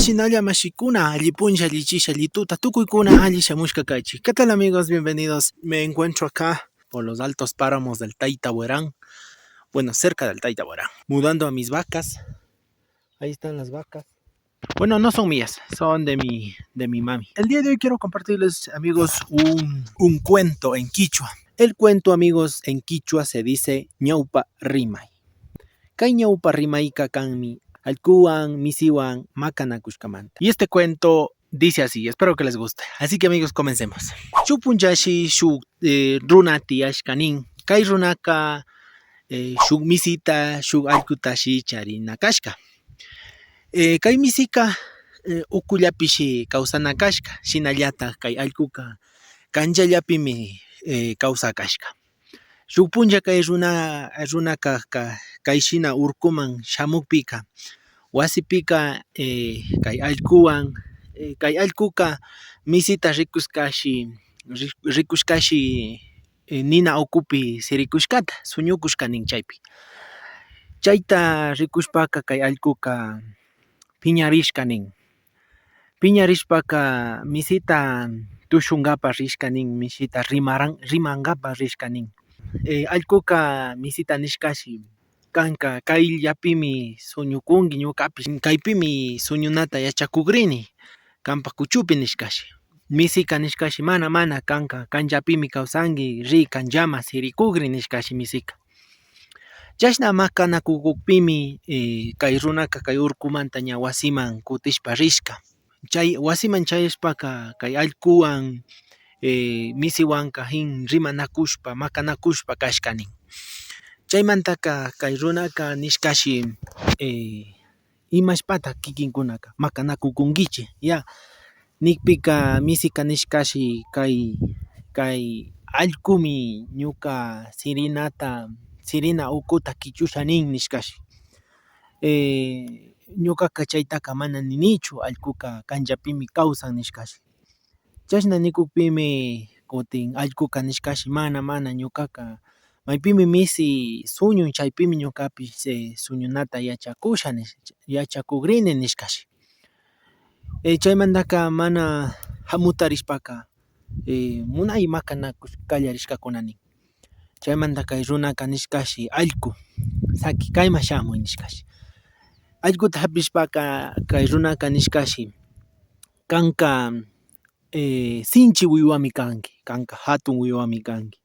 Shinalla Mashikuna, Allipuncha, Allichisha, Allituta, Tukuykuna, Allisha Mushkakaichi. ¿Qué tal amigos? Bienvenidos. Me encuentro acá por los altos páramos del Taitahuarán. Bueno, cerca del Taitahuarán. Mudando a mis vacas. Ahí están las vacas. Bueno, no son mías, son de mi mami. El día de hoy quiero compartirles, amigos, un cuento en quichua. El cuento, amigos, en quichua se dice ñaupa rimay. Kay ñaupa rimayka kanmi alkuwan, misiwan, makanakushkamanta. Y este cuento dice así, espero que les guste. Así que amigos, comencemos. Chupunyashi shuk runati ashkanin. Kay runaka shuk misita shuk alkutashi charinakashka. Kay misika ukullapishi kawsanakashka. Shinallata kay alkuka kanchallapimi kawsakashka. Shuk punlla kay runaka kay shina urkuman shamukpika wasipika kay allkuwan kay allkuka misita rikushkashi nina ukupi sirikushkata suñukushkanin chaypi. Chayta rikushpaka kay allkuka piñarishkanin. Piñarishpaka misita tushunkapak rishkanin, misita rimankapak rishkanin. Allkuka misita nishkashi kanka kayllapimi suñukunki ñukapish kaypimi suñunata yachakukrini kanpak kuchupi nishkashi. Misika nishkashi mana kanka kanllapimi kawsanki riy kanllama sirikukri nishkashi misika. Chashna makanakukukpimi kay runaka kay urkumanta ña wasiman kutishpa rishka. Chay wasiman chayashpaka kay allkuwan misiwanka rimanakushpa makanakushpa kashkanin. Chaymantaka kay runaka nishkashi imashpata kikinkunaka makanakukunkichik ya nikpika misika nishkashi kay allkumi ñuka sirina ukuta kichusha nin nishkashi. Ñukaka chaytaka mana ninichu allkuka kanllapimi kawsan nishkashi. Chashna nikukpimi kutin allkuka nishkashi mana ñukaka maypimi misi suñun chaypimi ñukapish suñunata yachakukrini nishkashi. Chaymantaka mana hamutarishpaka munay makanakush kallarishkakuna nin. Chaymanta kay runaka nishkashi allku saki kayman shamuy nishkashi. Allkuta hapishpaka kay runaka nishkashi kanka sinchi wiwami kanki, kanka hatun wiwami kanki,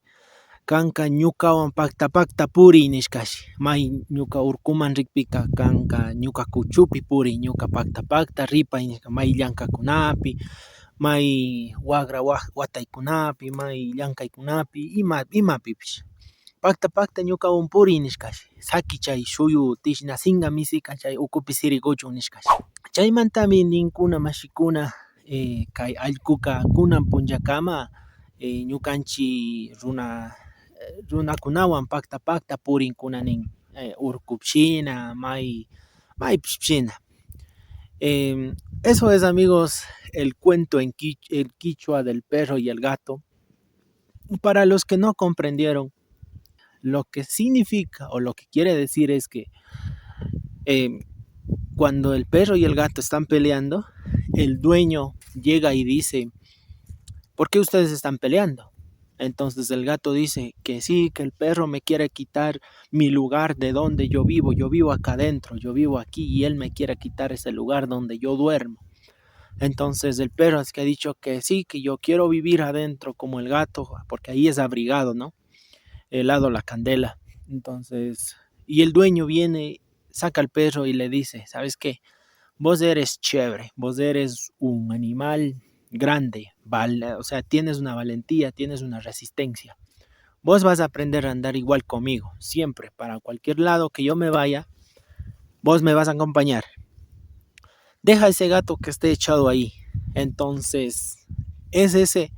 kanka ñukawan pakta puriy nishkashi. May ñuka urkuman rikpika kanka ñuka kuchupi puriy ñuka pakta ripay nishka may llankakunapi, may wagra wataykunapi, may llankaykunapi imapipish. Pakta ñukawan puriy nishkashi. Saki chay shuyu tishna singa misika chay ukupi sirikuchun nishkashi. Chaymantami ninkuna mashikuna kay allkuka kunan punllakama ñukanchik runakunawan pakta purinkuna nin urkupshina maypish shina. Eso es, amigos, el cuento en quichua del perro y el gato. Para los que no comprendieron, lo que significa o lo que quiere decir es que cuando el perro y el gato están peleando, el dueño llega y dice: ¿por qué ustedes están peleando? Entonces el gato dice que sí, que el perro me quiere quitar mi lugar de donde yo vivo acá adentro, yo vivo aquí y él me quiere quitar ese lugar donde yo duermo. Entonces el perro es que ha dicho que sí, que yo quiero vivir adentro como el gato, porque ahí es abrigado, ¿no? Helado la candela. Entonces, y el dueño viene, saca al perro y le dice: ¿sabes qué? Vos eres chévere, vos eres un animal grande, o sea, tienes una valentía, tienes una resistencia. Vos vas a aprender a andar igual conmigo, siempre, para cualquier lado que yo me vaya, vos me vas a acompañar. Deja ese gato que esté echado ahí. Entonces, es ese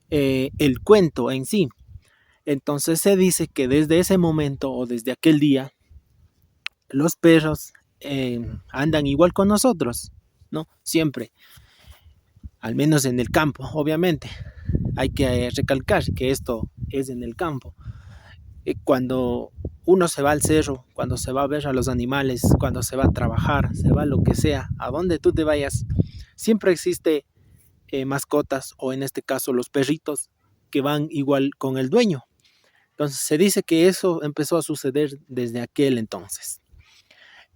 el cuento en sí. Entonces se dice que desde ese momento o desde aquel día, los perros andan igual con nosotros, ¿no? Siempre. Al menos en el campo, obviamente. Hay que recalcar que esto es en el campo. Cuando uno se va al cerro, cuando se va a ver a los animales, cuando se va a trabajar, se va a lo que sea, a donde tú te vayas, siempre existe mascotas o en este caso los perritos que van igual con el dueño. Entonces se dice que eso empezó a suceder desde aquel entonces.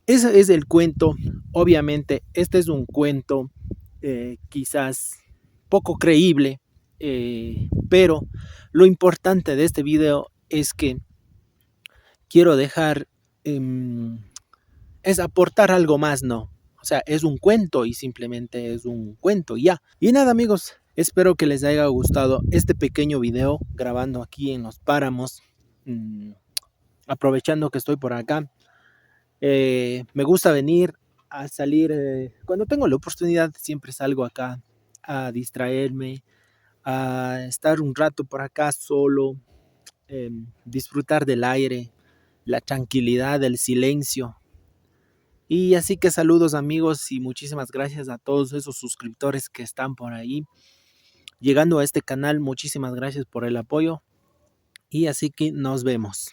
Ese es el cuento. Obviamente, este es un cuento quizás poco creíble, pero lo importante de este video es que quiero dejar, es aportar algo más, ¿no? O sea, es un cuento y simplemente es un cuento, ya. Y nada, amigos, espero que les haya gustado este pequeño video grabando aquí en los páramos, aprovechando que estoy por acá. Me gusta venir a salir, cuando tengo la oportunidad, siempre salgo acá a distraerme, a estar un rato por acá solo, disfrutar del aire, la tranquilidad, el silencio. Y así que saludos amigos y muchísimas gracias a todos esos suscriptores que están por ahí llegando a este canal. Muchísimas gracias por el apoyo y así que nos vemos.